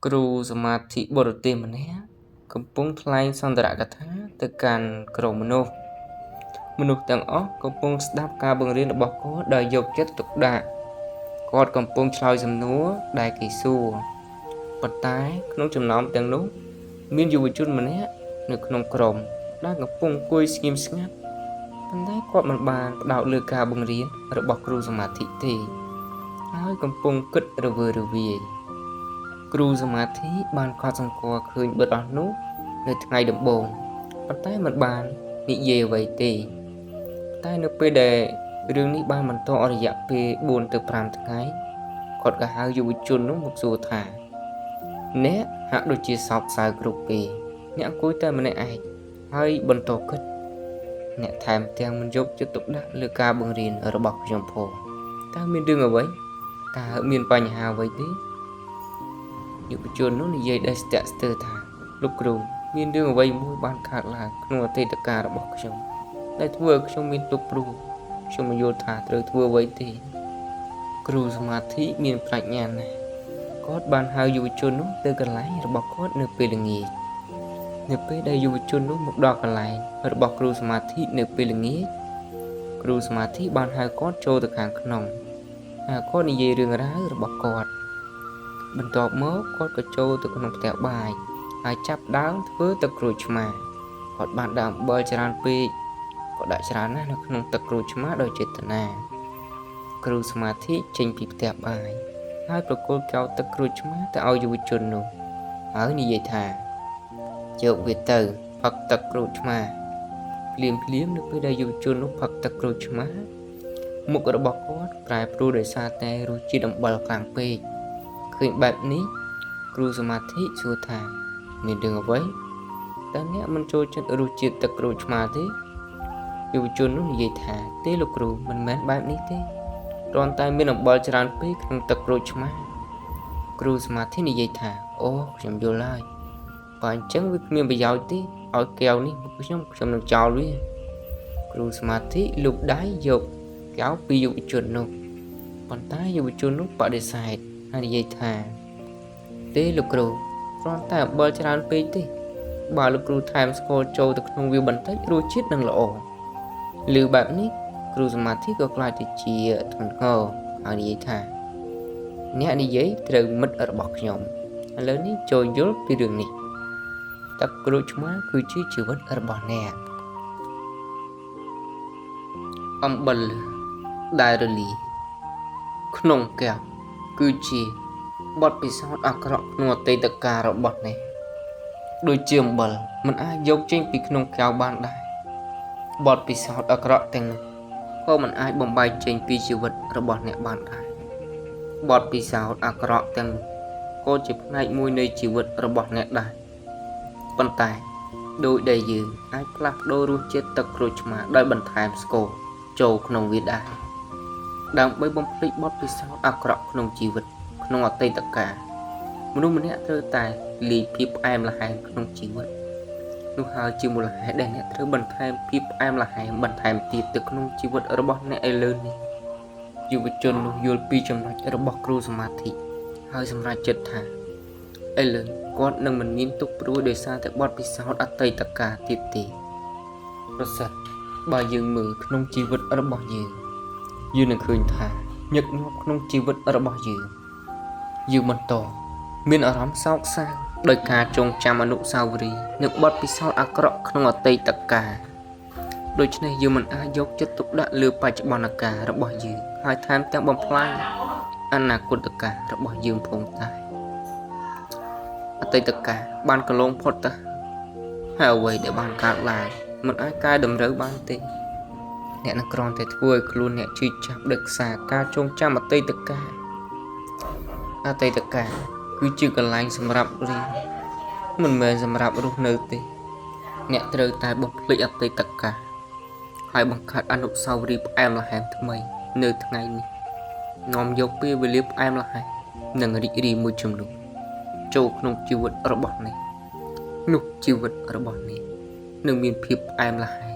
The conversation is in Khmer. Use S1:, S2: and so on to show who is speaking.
S1: គ្រូសមាធិបរទេសម្នាក់កំពុងថ្លែងសន្ទរកថាទៅកាន់ក្រុមមនុស្សទាំងអស់កំពុងស្ដាប់ការបង្រៀនរបស់គាត់ដោយយកចិត្តទុកដាក់គាត់កំពុងឆ្លើយសំណួរដែលគេសួរប៉ុន្តែក្នុងចំណោមទាំងនោះមានយុវជនម្នាក់នៅក្នុងក្រុមដែលកំពុងអង្គុយស្ងៀមស្ងាត់ប៉ុន្តែគាត់មិនបានផ្ដោតលើការបង្រៀនរបស់គ្រូសមាធិទេហើយកំពុងគិតរវើរវាយគ្រូសមាធិបានកត់សម្គាល់ឃើញបទអស់នោះនៅថ្ងៃដំបូងប៉ុន្តែមិនបាននិយាយអ្វីទេតែនៅពេលដែលរឿងនេះបានបន្តអស់រយៈពេល4ទៅ5ថ្ងៃគាត់ក៏ហៅយុវជននោះមកសួរថាអ្នកហាក់ដូចជាសោកសៅគ្រប់ពេលអ្នកអង្គុយតែម្នាក់ឯងហើយបន្តគិតអ្នកថែមទាំងមិនយកចិត្តទុកដាក់លើការបង្រៀនរបស់ខ្ញុំផងតើមានរឿងអ្វីតើមានបញ្ហាអ្វីទេយុវជននោះនិយាយដោយស្ទាក់ស្ទើរថាលោកគ្រូមានរឿងអ្វីមួយបានកើតឡើងក្នុងអតីតកាលរបស់ខ្ញុំដែលធ្វើឲ្យខ្ញុំមានទុក្ខព្រោះខ្ញុំមិនយល់ថាត្រូវធ្វើអ្វីទេគ្រូសមាធិមានប្រាជ្ញាណាស់គាត់បានហៅយុវជននោះទៅកន្លែងរបស់គាត់នៅពេលល្ងាចនៅពេលដែលយុវជននោះមកដល់កន្លែងរបស់គ្រូសមាធិនៅពេលល្ងាចគ្រូសមាធិបានហៅគាត់ចូលទៅខាងក្នុងហើយគាត់និយាយរឿងរ៉ាវរបស់គាត់បន្ទាប់មកគាត់ក៏ចូលទៅក្នុងផ្ទះបាយហើយចាប់ដើមធ្វើទឹកក្រូចឆ្មាគាត់បានដាក់អំបិលច្រើនពេកគាត់ដាក់ច្រើនណាស់នៅក្នុងទឹកក្រូចឆ្មាដោយចេតនាគ្រូសមាធិចេញពីផ្ទះបាយហើយប្រគល់កោសទឹកក្រូចឆ្មាទៅឲ្យយុវជននោះហើយនិយាយថាយកវាទៅផឹកទឹកក្រូចឆ្មាភ្លាមនៅពេលដែលយុវជននោះផឹកទឹកក្រូចឆ្មាមុខរបស់គាត់ប្រែប្រួលដោយសារតែរសជាតិអំបិលខ្លាំងពេកឃើញបែបនេះគ្រូសមាធិសួរថាមានរឿងអ្វីតើអ្នកមិនចូលចិត្តរសជាតិទឹកក្រូចឆ្មាទេយុវជននោះនិយាយថាទេលោកគ្រូមិនមែនបែបនេះទេគ្រាន់តែមានអំបិលច្រើនពេកក្នុងទឹកក្រូចឆ្មាគ្រូសមាធិនិយាយថាអូខ្ញុំយល់ហើយបើអញ្ចឹងវាគ្មានប្រយោជន៍ទេឲ្យកែវនេះមកខ្ញុំនឹងចោលវាគ្រូសមាធិលូកដៃយកកែវពីយុវជននោះប៉ុន្តែយុវជននោះបដិសេធហើយនិយាយថាទេលោកគ្រូគ្រាន់តែអំបិលច្រើនពេកទេបើលោកគ្រូថែមស្ករចូលទៅក្នុងវាបន្តិចរសជាតិនឹងល្អឮបែបនេះគ្រូសមាធិក៏ខ្លាចទៅជាធ្ងន់ធ្ងរហើយនិយាយថាអ្នកនិយាយត្រូវមិត្តរបស់ខ្ញុំឥឡូវនេះចូលយល់ពីរឿងនេះទឹកក្រូចឆ្មាគឺជាជីវិតរបស់អ្នកអំបិលដែលរលាយក្នុងកែវគឺជាបទពិសោធន៍អាក្រក់ក្នុងអតីតកាលរបស់អ្នកដូចជាអំបិលមិនអាចយកចេញពីក្នុងកែវបានដែរបទពិសោធន៍អាក្រក់ទាំងនោះក៏មិនអាចបំបែកចេញពីជីវិតរបស់អ្នកបានដែរបទពិសោធន៍អាក្រក់ទាំងនោះក៏ជាផ្នែកមួយនៃជីវិតរបស់អ្នកដែរប៉ុន្តែដោយដែលយើងអាចផ្លាស់ប្ដូររសជាតិទឹកក្រូចឆ្មាដោយបន្ថែមស្ករចូលក្នុងវាដែរដើម្បីបំភ្លេចបទពិសោធន៍អាក្រក់ក្នុងជីវិតក្នុងអតីតកាលមនុស្សម្នាក់ត្រូវតែលាយភាពផ្អែមល្ហែមក្នុងជីវិតនោះហើយជាមូលហេតុដែលអ្នកត្រូវបន្ថែមភាពផ្អែមល្ហែមបន្ថែមទៀតទៅក្នុងជីវិតរបស់អ្នកឥឡូវនេះយុវជននោះយល់ពីចំណុចរបស់គ្រូសមាធិហើយសម្រេចចិត្តថាឥឡូវគាត់នឹងមិនមានទុក្ខព្រួយដោយសារតែបទពិសោធន៍អតីតកាលទៀតទេប្រសិនបើយើងមើលក្នុងជីវិតរបស់យើងនឹងឃើញថាញឹកញាប់ក្នុងជីវិតរបស់យើងបន្តមានអារម្មណ៍សោកសៅដោយការចងចាំអនុស្សាវរីយ៍និងបទពិសោធន៍អាក្រក់ក្នុងអតីតកាលដូច្នេះយើងមិនអាចយកចិត្តទុកដាក់លើបច្ចុប្បន្នកាលរបស់យើងហើយថែមទាំងបំផ្លាញអនាគតកាលរបស់យើងផងដែរអតីតកាលបានកន្លងផុតទៅហើយអ្វីដែលបានកើតឡើងមិនអាចកែតម្រូវបានទេអ្នកនឹងគ្រាន់តែធ្វើឲ្យខ្លួនអ្នកជឿចាប់ដោយសារការចងចាំអតីតកាលគឺជាកន្លែងសម្រាប់រៀនមិនមែនសម្រាប់រស់នៅទេអ្នកត្រូវតែបំភ្លេចអតីតកាលហើយបង្កើតអនុស្សាវរីយ៍ផ្អែមល្ហែមថ្មីនៅថ្ងៃនេះនាំយកពេលវេលាផ្អែមល្ហែមនិងរីករាយមួយចំនួនចូលក្នុងជីវិតរបស់អ្នកនោះជីវិតរបស់អ្នកនឹងមានភាពផ្អែមល្ហែម